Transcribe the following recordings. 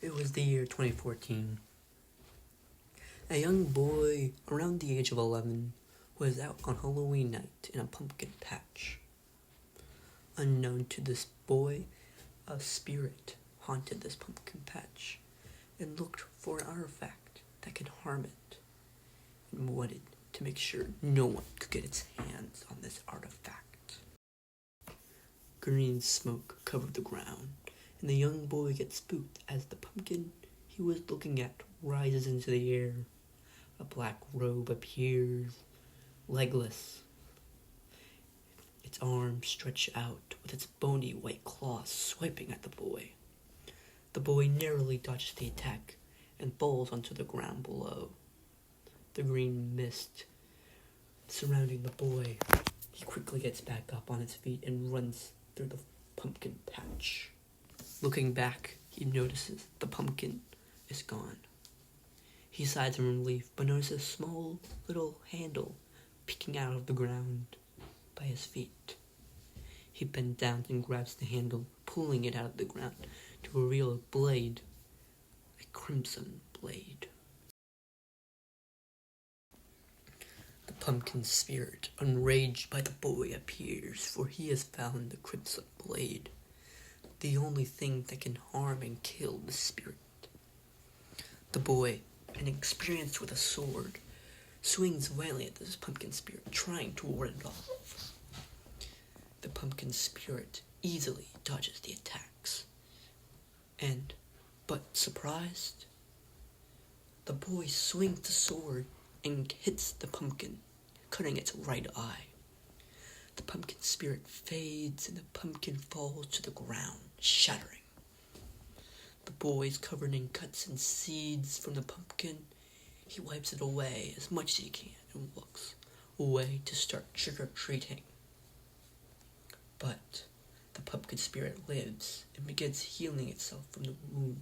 It was the year 2014. A young boy around the age of 11 was out on Halloween night in a pumpkin patch. Unknown to this boy, a spirit haunted this pumpkin patch and looked for an artifact that could harm it, and wanted to make sure no one could get its hands on this artifact. Green smoke covered the ground, and the young boy gets spooked as the pumpkin he was looking at rises into the air. A black robe appears, legless. Its arms stretch out with its bony white claws swiping at the boy. The boy narrowly dodges the attack and falls onto the ground below. The green mist surrounding the boy. He quickly gets back up on his feet and runs through the pumpkin patch. Looking back, he notices the pumpkin is gone. He sighs in relief, but notices a small little handle peeking out of the ground by his feet. He bends down and grabs the handle, pulling it out of the ground to reveal a blade, a crimson blade. The pumpkin spirit, enraged by the boy, appears, for he has found the crimson blade, the only thing that can harm and kill the spirit. The boy, inexperienced with a sword, swings violently at this pumpkin spirit, trying to ward it off. The pumpkin spirit easily dodges the attacks, but surprised, the boy swings the sword and hits the pumpkin, cutting its right eye. The pumpkin spirit fades and the pumpkin falls to the ground, shattering. The boy is covered in cuts and seeds from the pumpkin. He wipes it away as much as he can and walks away to start trick-or-treating. But the pumpkin spirit lives and begins healing itself from the wound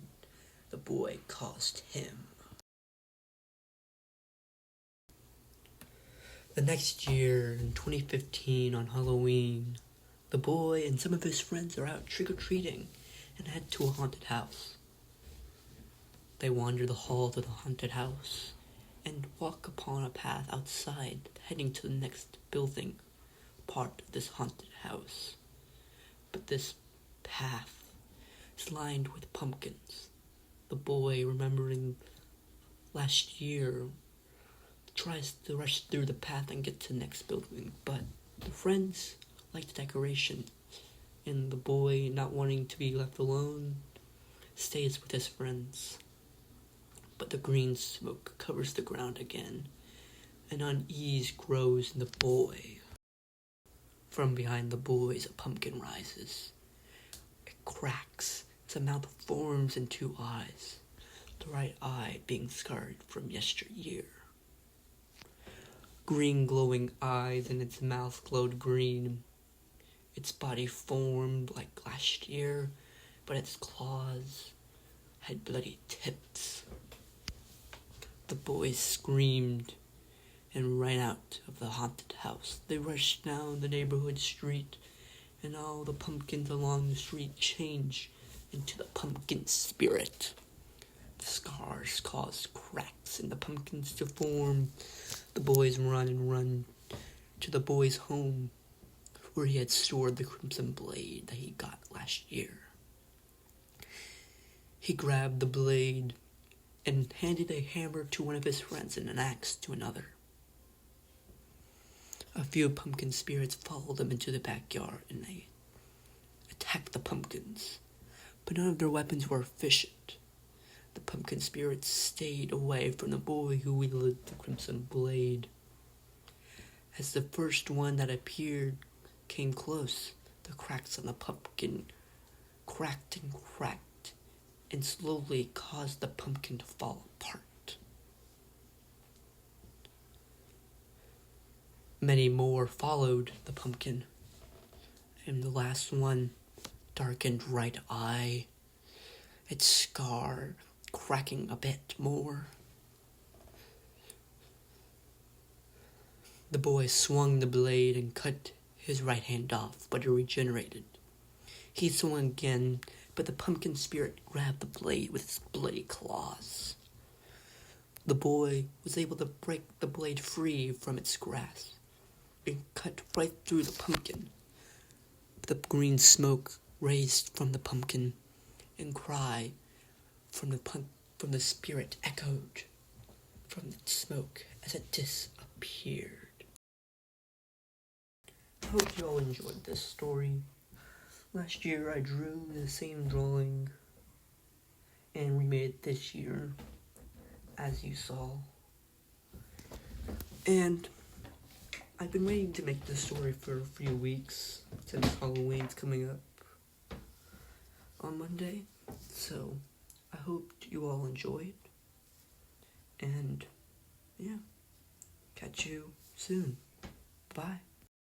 the boy caused him. The next year, in 2015, on Halloween, the boy and some of his friends are out trick-or-treating and head to a haunted house. They wander the halls of the haunted house and walk upon a path outside, heading to the next building part of this haunted house. But this path is lined with pumpkins. The boy, remembering last year, tries to rush through the path and get to the next building, but the friends like the decoration, and the boy, not wanting to be left alone, stays with his friends. But the green smoke covers the ground again, and unease grows in the boy. From behind the boys, a pumpkin rises. It cracks as a mouth forms in two eyes, the right eye being scarred from yesteryear. Green glowing eyes and its mouth glowed green. Its body formed like last year, but its claws had bloody tips. The boys screamed and ran out of the haunted house. They rushed down the neighborhood street, and all the pumpkins along the street changed into the pumpkin spirit. The scars caused cracks in the pumpkins to form. The boys run to the boy's home, where he had stored the crimson blade that he got last year. He grabbed the blade and handed a hammer to one of his friends and an axe to another. A few pumpkin spirits followed them into the backyard and they attacked the pumpkins, but none of their weapons were efficient. The pumpkin spirits stayed away from the boy who wielded the crimson blade. As the first one that appeared came close, the cracks on the pumpkin cracked and slowly caused the pumpkin to fall apart. Many more followed the pumpkin, and the last one, darkened right eye, its scar cracking a bit more. The boy swung the blade and cut his right hand off, but it regenerated. He swung again, but the pumpkin spirit grabbed the blade with its bloody claws. The boy was able to break the blade free from its grasp and cut right through the pumpkin. The green smoke raised from the pumpkin, and cry from the spirit echoed from the smoke as it disappeared. I hope you all enjoyed this story. Last year I drew the same drawing and remade it this year, as you saw. And I've been waiting to make this story for a few weeks since Halloween's coming up on Monday. So I hope you all enjoyed. And yeah, catch you soon. Bye.